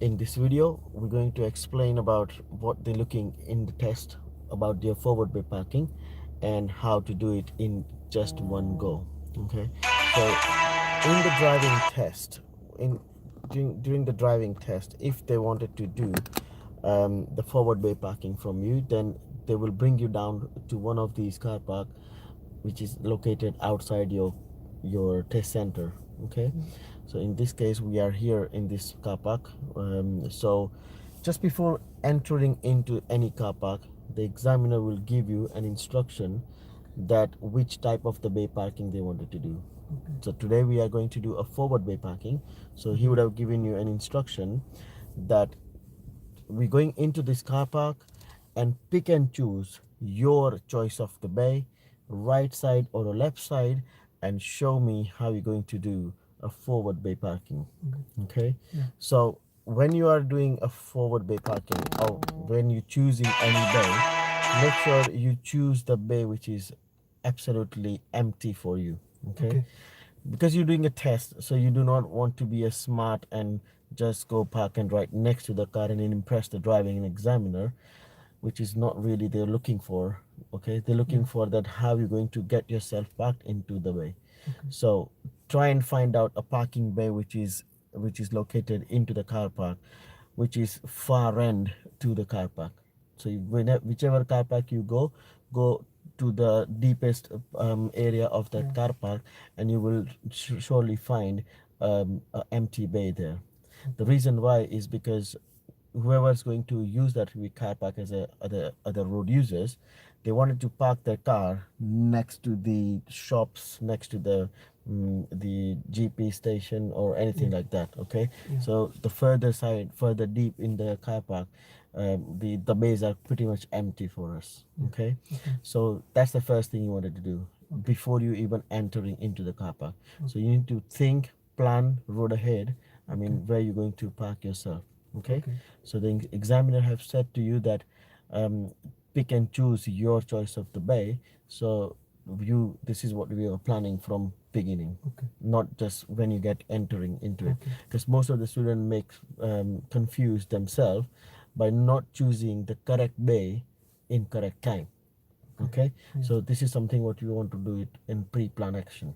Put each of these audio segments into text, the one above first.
In this video, we're going to explain about what they're looking in the test about their forward bay parking and how to do it in just one go. Okay, so in the driving test, in during the driving test, if they wanted to do the forward bay parking from you, then they will bring you down to one of these car park which is located outside your test center. Okay, so in this case we are here in this car park. So just before entering into any car park, the examiner will give you an instruction that which type of the bay parking they wanted to do. So today we are going to do a forward bay parking. So he would have given you an instruction that we're going into this car park and pick and choose your choice of the bay, right side or a left side, and show me how you're going to do a forward bay parking. Okay, so when you are doing a forward bay parking, or when you choosing any bay, make sure you choose the bay which is absolutely empty for you. Okay, because you're doing a test, so you do not want to be a smart and just go park and right next to the car and impress the driving examiner, which is not really they're looking for. Okay, they're looking for that how you're going to get yourself parked into the bay. So try and find out a parking bay which is located into the car park, which is far end to the car park. So whichever car park you go to the deepest area of that car park, and you will surely find an empty bay there. The reason why is because whoever's going to use that car park as a other road users, they wanted to park their car next to the shops, next to the GP station or anything like that. Okay, so the further side, further deep in the car park, the bays are pretty much empty for us. Okay, so that's the first thing you wanted to do before you even entering into the car park. So you need to think, plan, road ahead. I mean, where you're going to park yourself. Okay, so the examiner have said to you that pick and choose your choice of the bay. So this is what we are planning from beginning, not just when you get entering into it, because most of the students make confuse themselves by not choosing the correct bay in correct time. Okay, so this is something what you want to do it in pre-plan action.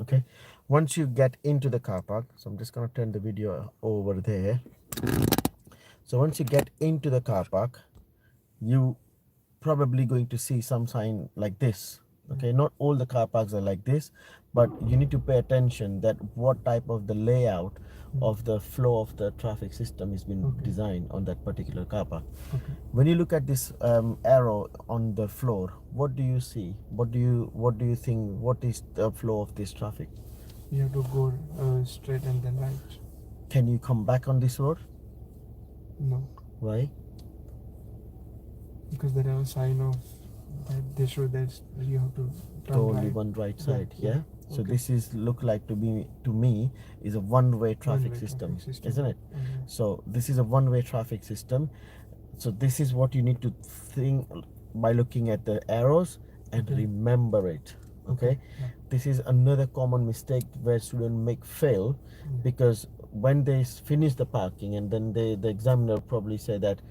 Okay, once you get into the car park, so I'm just going to turn the video over there. So once you get into the car park, you probably going to see some sign like this. Okay, not all the car parks are like this, but you need to pay attention that what type of the layout of the flow of the traffic system has been designed on that particular car park. When you look at this arrow on the floor, what do you see? What do you think? What is the flow of this traffic? You have to go straight and then right. Can you come back on this road? No, Why? because there are a sign of that they show that you have to turn Only right. one right side. Yeah. So Okay. this is look like to me is a one-way traffic One-way system, traffic system. isn't it? So this is a one-way traffic system. So this is what you need to think by looking at the arrows and remember it. Okay. This is another common mistake where students make fail, because when they finish the parking and then the examiner probably say that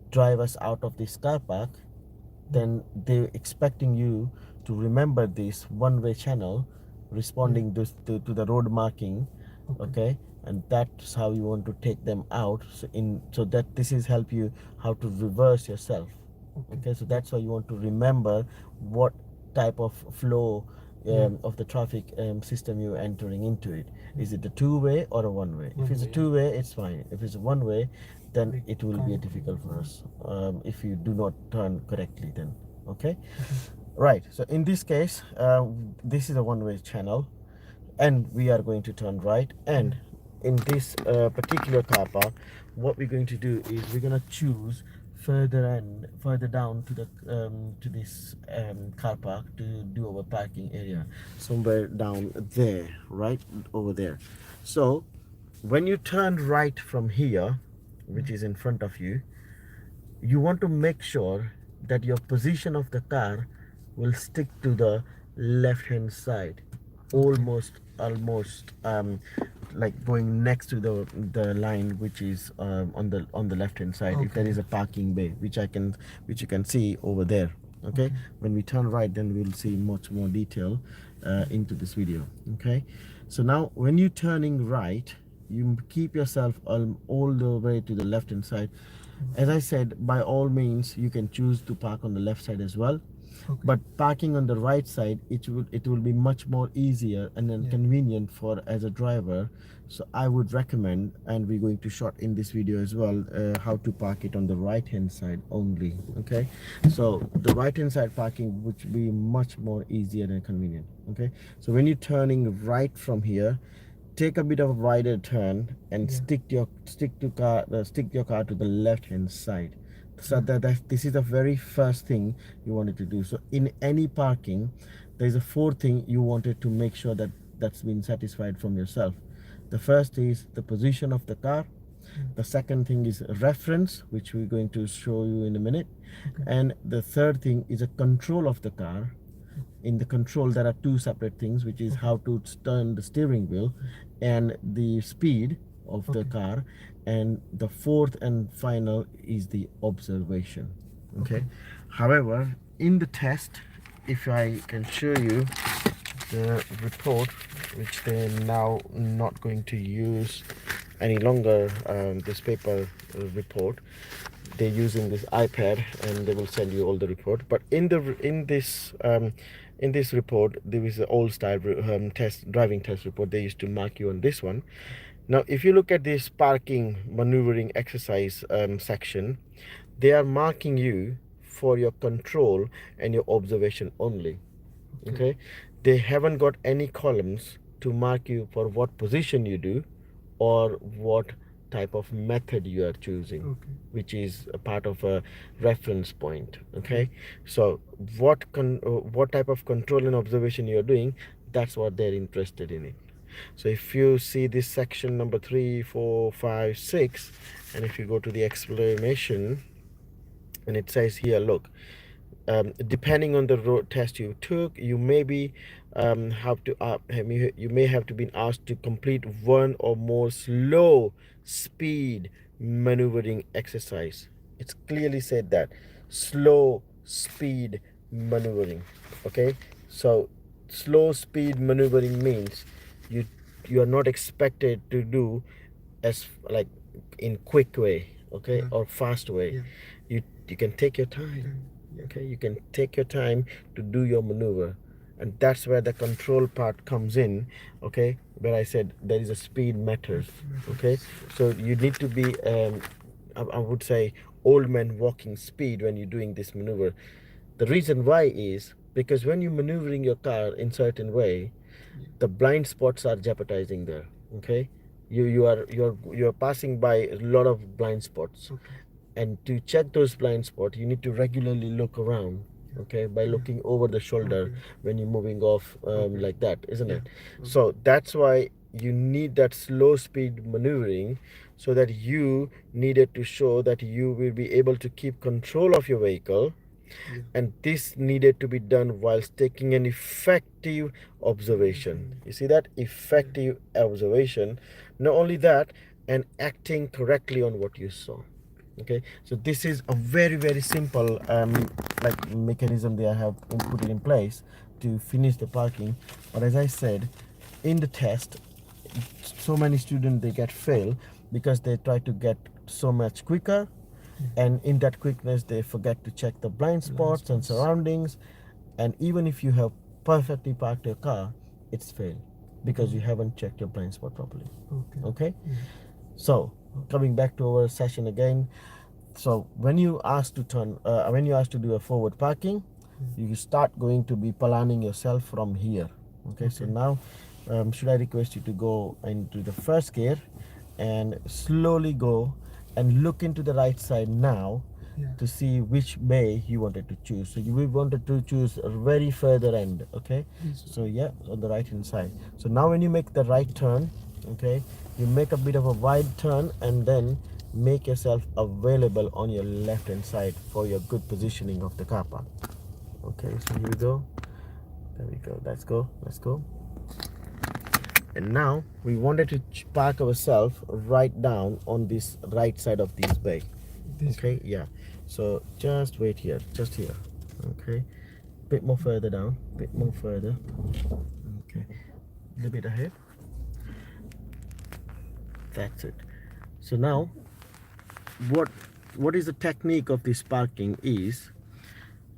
drive us out of this car park, then they're expecting you to remember this one-way channel responding to the road marking. Okay, and that's how you want to take them out, so that this is help you how to reverse yourself. Okay, so that's why you want to remember what type of flow of the traffic system you're entering into it. Is it a two-way or a one-way? If it's a two-way, it's fine. If it's a one-way, then it will be difficult for us if you do not turn correctly then. Okay, right. So in this case, this is a one-way channel and we are going to turn right, and in this particular car park, what we're going to do is we're going to choose further down to this car park to do our parking area, somewhere down there, right over there. So when you turn right from here, which is in front of you, you want to make sure that your position of the car will stick to the left hand side, almost like going next to the line which is on the left hand side. If there Okay. is a parking bay, which you can see over there. Okay, Okay. when we turn right, then we'll see much more detail into this video. Okay, so now when you're turning right, you keep yourself all the way to the left hand side. As I said, by all means you can choose to park on the left side as well, Okay. but parking on the right side, it will be much more easier and then Yeah. convenient for as a driver. So I would recommend, and we're going to short in this video as well, how to park it on the right hand side only. Okay, so the right hand side parking would be much more easier and convenient. Okay, so when you're turning right from here, take a bit of a wider turn and Yeah. stick your car to the left hand side. So Yeah. that this is the very first thing you wanted to do. So in any parking, there's a fourth thing you wanted to make sure that that's been satisfied from yourself. The first is the position of the car. The second thing is reference, which we're going to show you in a minute. Okay. And the third thing is a control of the car. In the control, there are two separate things, which is how to turn the steering wheel and the speed of the car. And the fourth and final is the observation. Okay. However, in the test, if I can show you the report, which they're now not going to use any longer, this paper report, they're using this iPad and they will send you all the report. But in this report, there is an old style driving test report. They used to mark you on this one. Now if you look at this parking maneuvering exercise section, they are marking you for your control and your observation only. Okay, they haven't got any columns to mark you for what position you do or what type of method you are choosing, which is a part of a reference point. Okay, so what type of control and observation you are doing, that's what they're interested in it. So if you see this section number 3, 4, 5, 6, and if you go to the explanation, and it says here, look, depending on the road test you took, you may be you may have to be asked to complete one or more slow speed maneuvering exercise. It's clearly said that slow speed maneuvering. Okay, so slow speed maneuvering means you you are not expected to do as like in quick way, okay, or fast way. You can take your time. Okay, you can take your time to do your maneuver, and that's where the control part comes in. Okay, where I said there is a speed matters. Okay, so you need to be I would say old man walking speed when you're doing this maneuver. The reason why is because when you're maneuvering your car in certain way, the blind spots are jeopardizing there. Okay, you're passing by a lot of blind spots, and to check those blind spots you need to regularly look around. Okay, by looking over the shoulder when you're moving off, like that, isn't it? So that's why you need that slow speed maneuvering, so that you needed to show that you will be able to keep control of your vehicle, and this needed to be done whilst taking an effective observation. You see that effective observation, not only that, and acting correctly on what you saw. Okay, so this is a very simple like mechanism they have put it in place to finish the parking. But as I said, in the test, so many students they get fail because they try to get so much quicker, and in that quickness they forget to check the blind spots and surroundings, and even if you have perfectly parked your car, it's failed because you haven't checked your blind spot properly. Okay, so coming back to our session again, so when you ask to do a forward parking, you start going to be planning yourself from here. Okay, so now should I request you to go into the first gear and slowly go and look into the right side now to see which bay you wanted to choose. So we wanted to choose a very further end. Okay, so yeah, on the right hand side. So now when you make the right turn, okay, you make a bit of a wide turn and then make yourself available on your left hand side for your good positioning of the car park. Okay, so here we go. There we go. Let's go. And now we wanted to park ourselves right down on this right side of this bay. This Okay, yeah. So just wait here, just here. Okay, bit more further down, bit more further. Okay, a little bit ahead. That's it. So now, what what is the technique of this parking is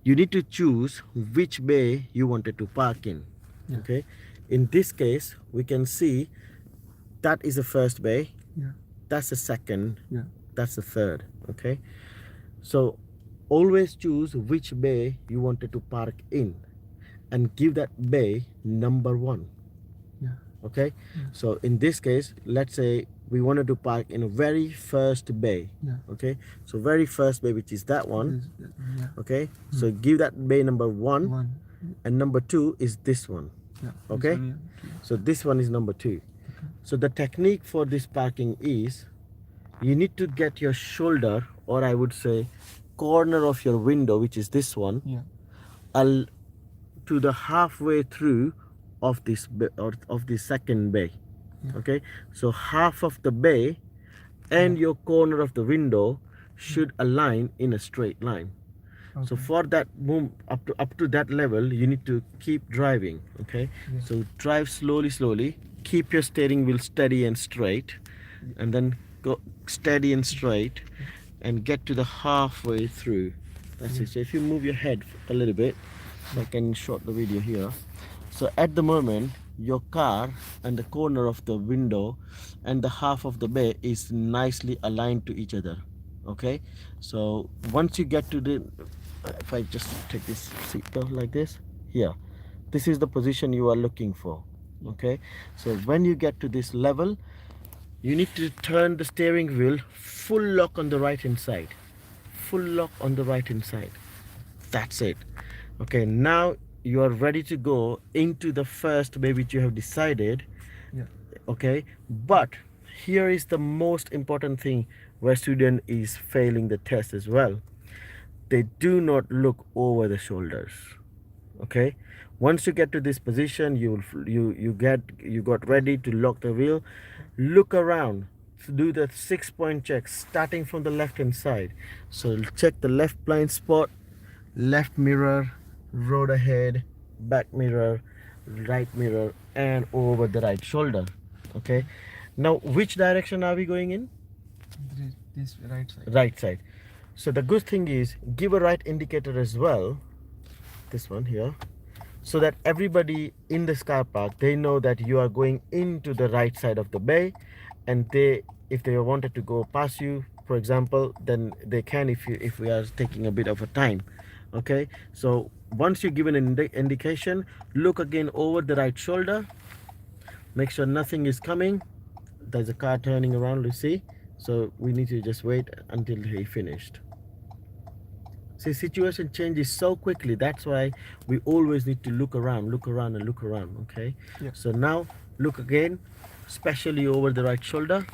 you need to choose which bay you wanted to park in. Yeah. Okay, in this case we can see that is the first bay, Yeah. that's the second, Yeah. that's the third. Okay, so always choose which bay you wanted to park in and give that bay number 1. Yeah. Okay, Yeah. so in this case, let's say we wanted to park in a very first bay. Yeah. Okay, so very first bay, which is that one. Yeah. Okay, so give that bay number 1, One. and number 2 is this one. Yeah. Okay, This one, yeah. so this one is number 2. So the technique for this parking is you need to get your shoulder, or I would say corner of your window, which is this one, Yeah. to the halfway through of this or of the second bay. Yeah. Okay, so half of the bay and your corner of the window should align in a straight line. So Okay. for that move up to that level, you need to keep driving. Okay, Yeah. so drive slowly, keep your steering wheel steady and straight, and then go steady and straight and get to the halfway through. That's it. So if you move your head a little bit, so I can short the video here. So at the moment, your car and the corner of the window and the half of the bay is nicely aligned to each other. Okay, so once you get to the, if I just take this seat belt like this, here, this is the position you are looking for. Okay, so when you get to this level, you need to turn the steering wheel full lock on the right hand side, full lock on the right hand side. That's it. Okay, now you are ready to go into the first bay which you have decided. Yeah. Okay, but here is the most important thing where student is failing the test as well. They do not look over the shoulders. Okay, once you get to this position, you got ready to lock the wheel. Look around, do the 6-point check starting from the left hand side. So check the left blind spot, left mirror, road ahead, back mirror, right mirror, and over the right shoulder. Okay, now which direction are we going in? This right side. Right side. So the good thing is give a right indicator as well, this one here, so that everybody in this car park, they know that you are going into the right side of the bay, and if they wanted to go past you, for example, then they can if we are taking a bit of a time. Okay, so once you give an indication, look again over the right shoulder, make sure nothing is coming. There's a car turning around, you see, so we need to just wait until he finished. See, situation changes so quickly. That's why we always need to look around and look around. Okay, Yeah. so now look again, especially over the right shoulder,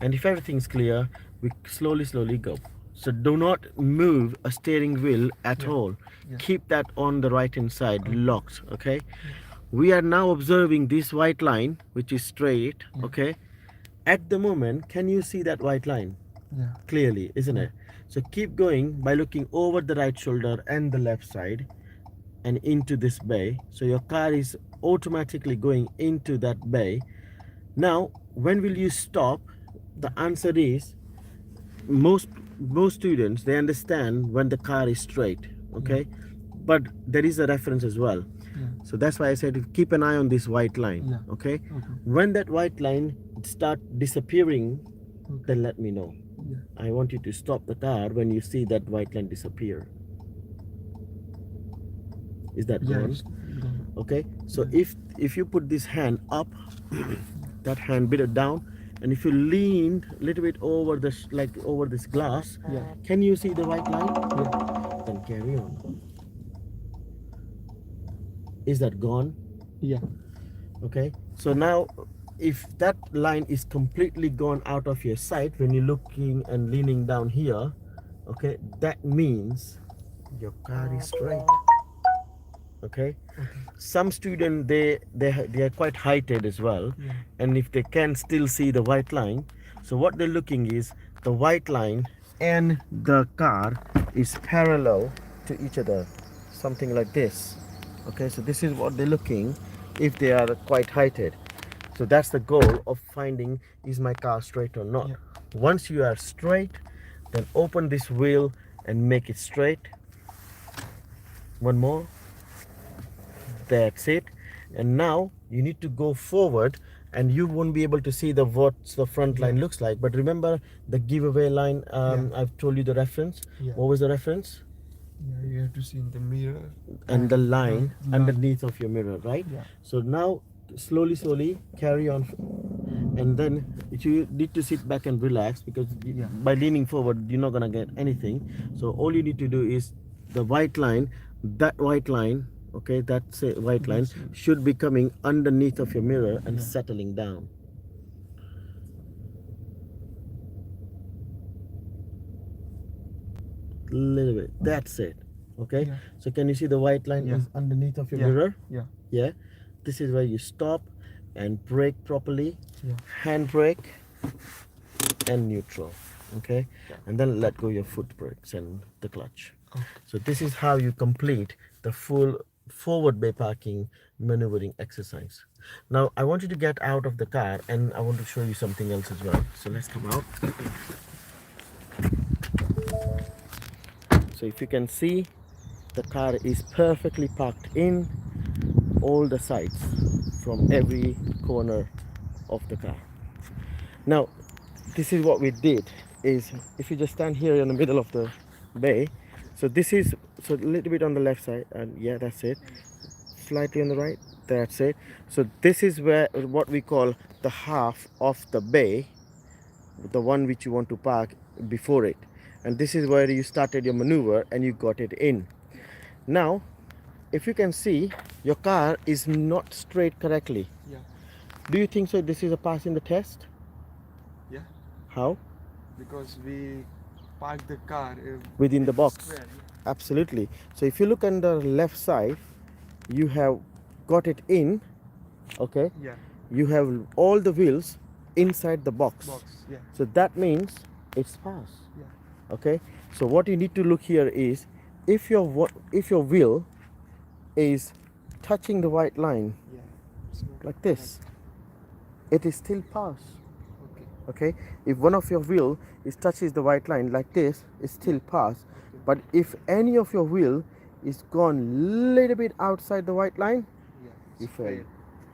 and if everything's clear, we slowly go. So do not move a steering wheel at Yeah. all. Yeah. Keep that on the right hand side locked. Okay, Yeah. we are now observing this white line which is straight. Yeah. Okay, at the moment, can you see that white line Yeah. clearly, isn't it? So keep going by looking over the right shoulder and the left side and into this bay. So your car is automatically going into that bay. Now, when will you stop? The answer is most students, they understand when the car is straight. Okay, but there is a reference as well. Yeah. So that's why I said keep an eye on this white line. Yeah. Okay, Okay. when that white line start disappearing, Okay. then let me know. Yeah. I want you to stop the car when you see that white line disappear. Is that Yeah. gone? It's gone. Okay, so Yeah. if you put this hand up, that hand bit it down, and if you lean a little bit over this, like over this glass, Yeah. can you see the white line? Yeah. Then carry on. Is that gone? Yeah. Okay, so now if that line is completely gone out of your sight when you're looking and leaning down here, okay, that means your car is straight. Okay, Okay. some student they are quite heighted as well, Yeah. and if they can still see the white line, so what they're looking is the white line and the car is parallel to each other, something like this. Okay, so this is what they're looking if they are quite heighted. So that's the goal of finding, is my car straight or not. Yeah. Once you are straight, then open this wheel and make it straight. One more. That's it. And now you need to go forward, and you won't be able to see the what the front line Yeah. looks like. But remember the giveaway line. Yeah. I've told you the reference. Yeah. What was the reference? Yeah. You have to see in the mirror And the line line. underneath of your mirror, right? Yeah. So now slowly carry on, and then you need to sit back and relax, because Yeah. by leaning forward you're not gonna get anything. So all you need to do is the white line, that white line, okay, that's a white line That's it. should be coming underneath of your mirror and Yeah. settling down. Little bit, that's it. Okay, Yeah. so can you see the white line Yeah. is underneath of your Yeah. mirror? Yeah. Yeah, this is where you stop and brake properly. Yeah. Hand brake and neutral. Okay, Yeah. and then let go your foot brakes and the clutch. Okay. So this is how you complete the full forward bay parking maneuvering exercise. Now I want you to get out of the car, and I want to show you something else as well. So let's come out. So if you can see, the car is perfectly parked in all the sides from every corner of the car. Now this is what we did, is if you just stand here in the middle of the bay, so this is, so a little bit on the left side, and yeah, that's it, slightly on the right, that's it. So this is where what we call the half of the bay, the one which you want to park before it, and this is where you started your maneuver and you got it in. Now if you can see, your car is not straight correctly. Yeah. Do you think so this is a pass in the test? Yeah. How? Because we parked the car Within the box. square. Absolutely. So if you look on the left side, you have got it in, okay? Yeah. You have all the wheels inside the box. Box. Yeah. So that means it's pass. Yeah. Okay? So what you need to look here is, if your wheel is touching the white line Yeah. So, like this, it is still pass. okay. Okay, if one of your wheel is touches the white line like this, it's still pass. Okay. But if any of your wheel is gone little bit outside the white line, Yeah. you it's fail. fail.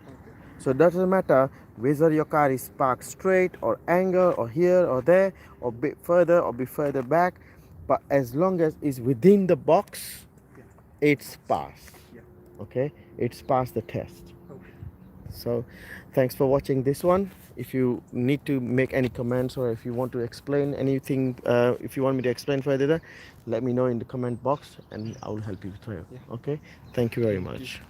Okay. So it doesn't matter whether your car is parked straight or angle or here or there or bit further or be further back, but as long as it's within the box, Yeah. it's pass. Yeah. Okay, it's passed the test. Okay. So thanks for watching this one. If you need to make any comments, or if you want to explain anything, if you want me to explain further, let me know in the comment box and I will help you through. Yeah. Okay, thank you very Thank you. much.